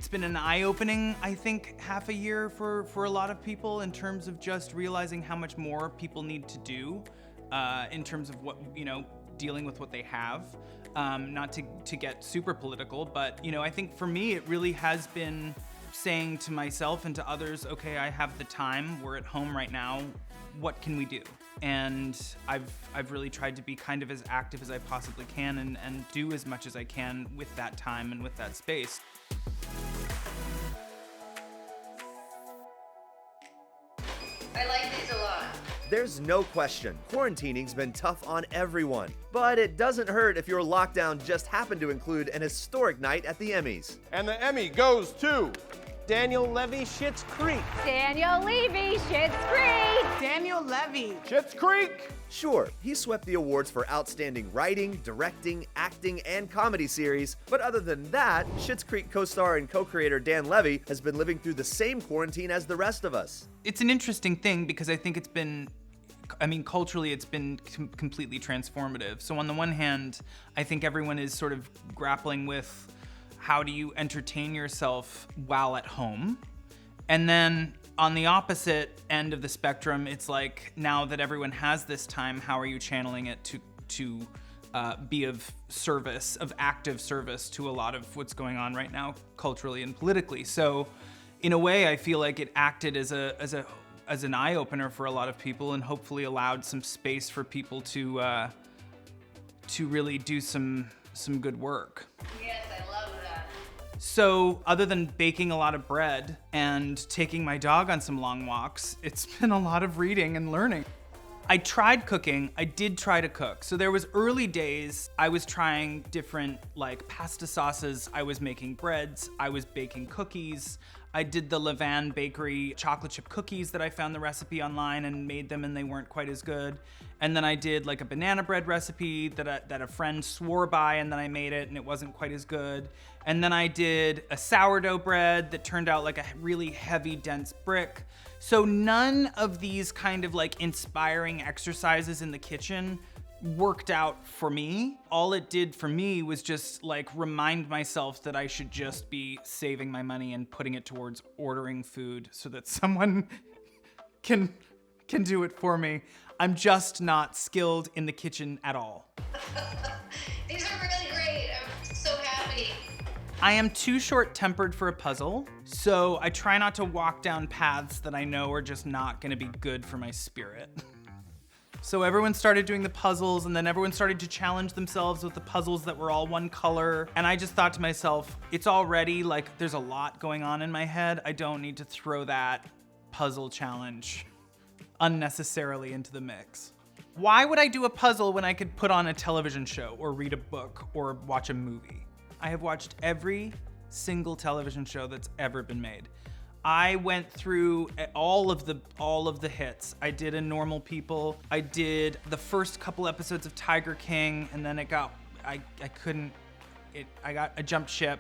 It's been an eye-opening, I think, half a year for a lot of people in terms of just realizing how much more people need to do in terms of what, dealing with what they have. Not to get super political, but, I think for me, it really has been saying to myself and to others, okay, I have the time, we're at home right now, what can we do? And I've really tried to be kind of as active as I possibly can and do as much as I can with that time and with that space. I like these a lot. There's no question, quarantining's been tough on everyone. But it doesn't hurt if your lockdown just happened to include an historic night at the Emmys. And the Emmy goes to Daniel Levy, Schitt's Creek. Daniel Levy, Schitt's Creek. Daniel Levy. Schitt's Creek. Sure, he swept the awards for outstanding writing, directing, acting, and comedy series, but other than that, Schitt's Creek co-star and co-creator Dan Levy has been living through the same quarantine as the rest of us. It's an interesting thing because I think culturally it's been completely transformative. So on the one hand, I think everyone is sort of grappling with how do you entertain yourself while at home? And then on the opposite end of the spectrum, it's like, now that everyone has this time, how are you channeling it to be of service, of active service to a lot of what's going on right now culturally and politically? So in a way, I feel like it acted as an eye-opener for a lot of people and hopefully allowed some space for people to really do some good work. Yes, I love that. So other than baking a lot of bread and taking my dog on some long walks, it's been a lot of reading and learning. I tried cooking. I did try to cook. So there was early days, I was trying different pasta sauces. I was making breads. I was baking cookies. I did the Levan Bakery chocolate chip cookies that I found the recipe online and made them, and they weren't quite as good. And then I did a banana bread recipe that a friend swore by, and then I made it and it wasn't quite as good. And then I did a sourdough bread that turned out like a really heavy, dense brick. So none of these kind of inspiring exercises in the kitchen worked out for me. All it did for me was just remind myself that I should just be saving my money and putting it towards ordering food so that someone can do it for me. I'm just not skilled in the kitchen at all. These are really great. I'm so happy. I am too short-tempered for a puzzle, so I try not to walk down paths that I know are just not gonna be good for my spirit. So everyone started doing the puzzles, and then everyone started to challenge themselves with the puzzles that were all one color. And I just thought to myself, it's already there's a lot going on in my head. I don't need to throw that puzzle challenge unnecessarily into the mix. Why would I do a puzzle when I could put on a television show or read a book or watch a movie? I have watched every single television show that's ever been made. I went through all of the hits. I did A Normal People. I did the first couple episodes of Tiger King, and then I got I jumped ship.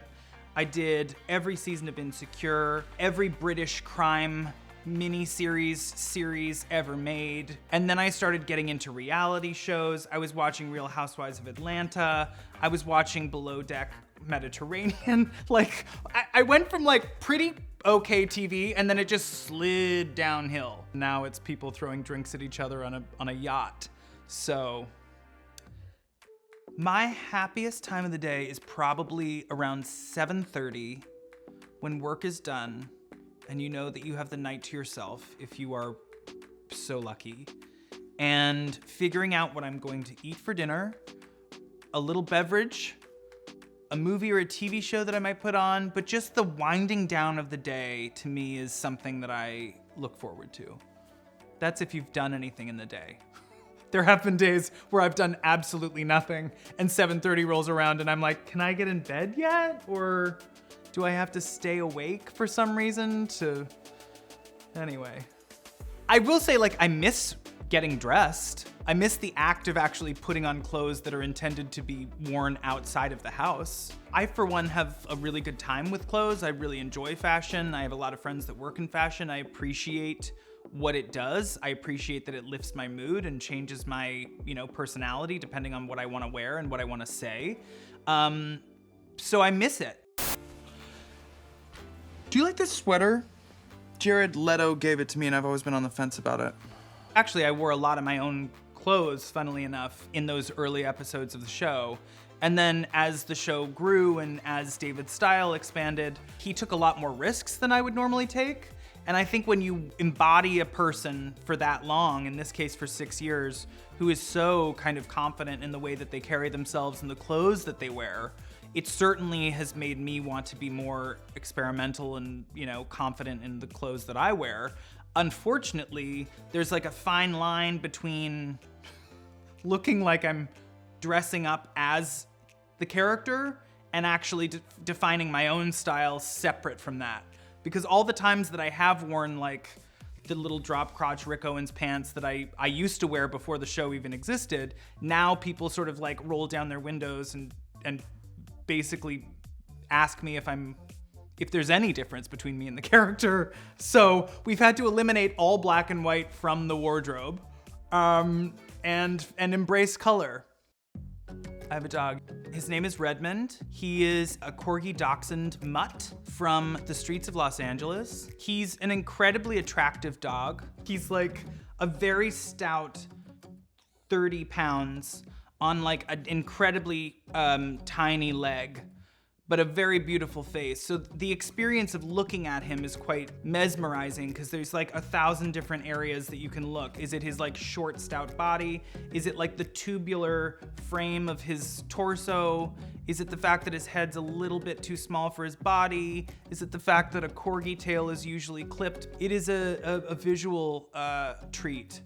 I did every season of Insecure, every British crime series ever made. And then I started getting into reality shows. I was watching Real Housewives of Atlanta. I was watching Below Deck Mediterranean. I went from pretty okay TV, and then it just slid downhill. Now it's people throwing drinks at each other on a yacht. So my happiest time of the day is probably around 7:30 when work is done and you know that you have the night to yourself if you are so lucky, and figuring out what I'm going to eat for dinner, a little beverage, a movie or a TV show that I might put on, but just the winding down of the day to me is something that I look forward to. That's if you've done anything in the day. There have been days where I've done absolutely nothing and 7:30 rolls around and I'm like, can I get in bed yet? Or do I have to stay awake for some reason Anyway. I will say I miss getting dressed. I miss the act of actually putting on clothes that are intended to be worn outside of the house. I, for one, have a really good time with clothes. I really enjoy fashion. I have a lot of friends that work in fashion. I appreciate what it does. I appreciate that it lifts my mood and changes my, personality depending on what I want to wear and what I want to say. So I miss it. Do you like this sweater? Jared Leto gave it to me and I've always been on the fence about it. Actually, I wore a lot of my own clothes, funnily enough, in those early episodes of the show. And then as the show grew and as David's style expanded, he took a lot more risks than I would normally take. And I think when you embody a person for that long, in this case for 6 years, who is so kind of confident in the way that they carry themselves and the clothes that they wear, it certainly has made me want to be more experimental and, you know, confident in the clothes that I wear. Unfortunately, there's like a fine line between looking like I'm dressing up as the character and actually defining my own style separate from that. Because all the times that I have worn like the little drop crotch Rick Owens pants that I used to wear before the show even existed, now people sort of like roll down their windows and basically ask me if there's any difference between me and the character. So we've had to eliminate all black and white from the wardrobe, and embrace color. I have a dog. His name is Redmond. He is a Corgi Dachshund mutt from the streets of Los Angeles. He's an incredibly attractive dog. He's like a very stout 30 pounds on like an incredibly tiny leg, but a very beautiful face. So the experience of looking at him is quite mesmerizing because there's like 1,000 different areas that you can look. Is it his like short, stout body? Is it like the tubular frame of his torso? Is it the fact that his head's a little bit too small for his body? Is it the fact that a corgi tail is usually clipped? It is a visual treat,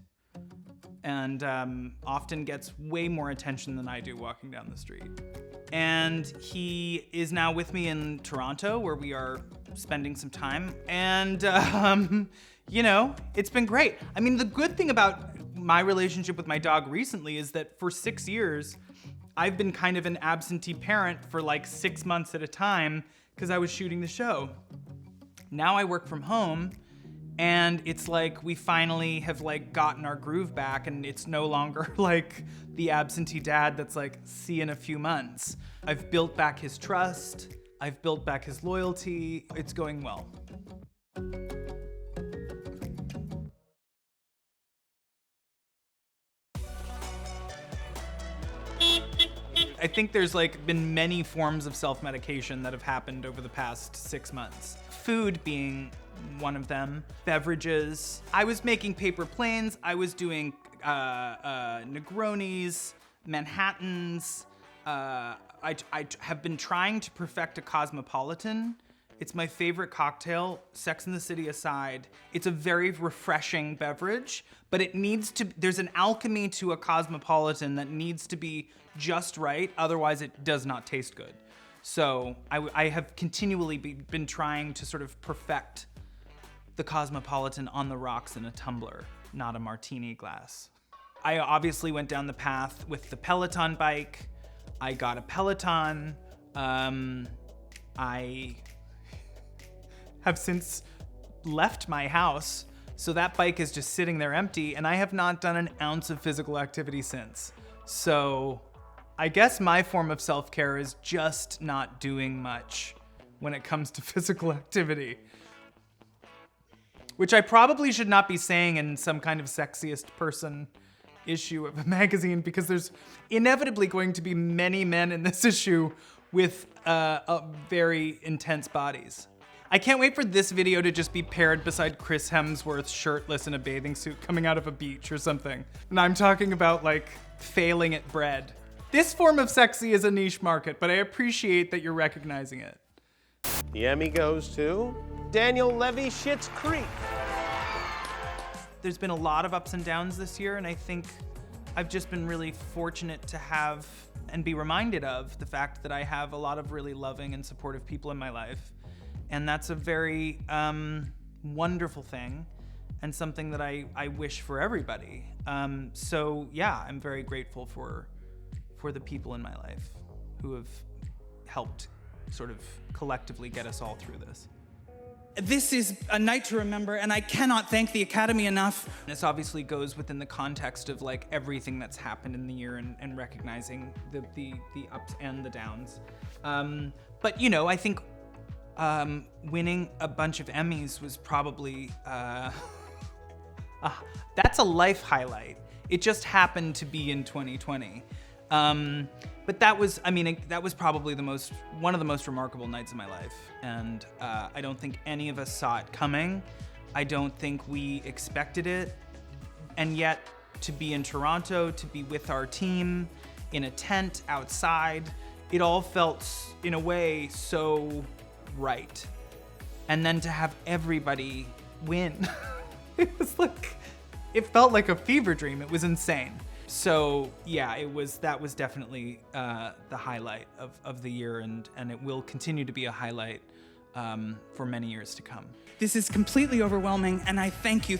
and often gets way more attention than I do walking down the street. And he is now with me in Toronto, where we are spending some time. And, you know, it's been great. I mean, the good thing about my relationship with my dog recently is that for 6 years, I've been kind of an absentee parent for like 6 months at a time because I was shooting the show. Now I work from home, and it's like we finally have like gotten our groove back, and it's no longer like the absentee dad that's like, see you in a few months. I've built back his trust. I've built back his loyalty. It's going well. I think there's like been many forms of self-medication that have happened over the past 6 months. Food being one of them. Beverages. I was making paper planes. I was doing Negronis, Manhattans. I have been trying to perfect a Cosmopolitan. It's my favorite cocktail, Sex and the City aside. It's a very refreshing beverage, but it needs to, there's an alchemy to a Cosmopolitan that needs to be just right, otherwise it does not taste good. So I have continually been trying to sort of perfect the Cosmopolitan on the rocks in a tumbler, not a martini glass. I obviously went down the path with the Peloton bike. I got a Peloton. I have since left my house, so that bike is just sitting there empty, and I have not done an ounce of physical activity since. So I guess my form of self-care is just not doing much when it comes to physical activity. Which I probably should not be saying in some kind of Sexiest person issue of a magazine, because there's inevitably going to be many men in this issue with very intense bodies. I can't wait for this video to just be paired beside Chris Hemsworth shirtless in a bathing suit coming out of a beach or something. And I'm talking about like failing at bread. This form of sexy is a niche market, but I appreciate that you're recognizing it. The Emmy goes to Daniel Levy, Schitt's Creek. There's been a lot of ups and downs this year, and I think I've just been really fortunate to have and be reminded of the fact that I have a lot of really loving and supportive people in my life. And that's a very wonderful thing, and something that I wish for everybody. So yeah, I'm very grateful for the people in my life who have helped sort of collectively get us all through this. This is a night to remember, and I cannot thank the Academy enough. This obviously goes within the context of like everything that's happened in the year and recognizing the ups and the downs. But you know, I think winning a bunch of Emmys was probably, that's a life highlight. It just happened to be in 2020. But that was, that was probably one of the most remarkable nights of my life. And I don't think any of us saw it coming. I don't think we expected it. And yet, to be in Toronto, to be with our team, in a tent outside, it all felt, in a way, so right. And then to have everybody win, it felt like a fever dream. It was insane. So yeah, that was definitely the highlight of the year, and it will continue to be a highlight for many years to come. This is completely overwhelming, and I thank you.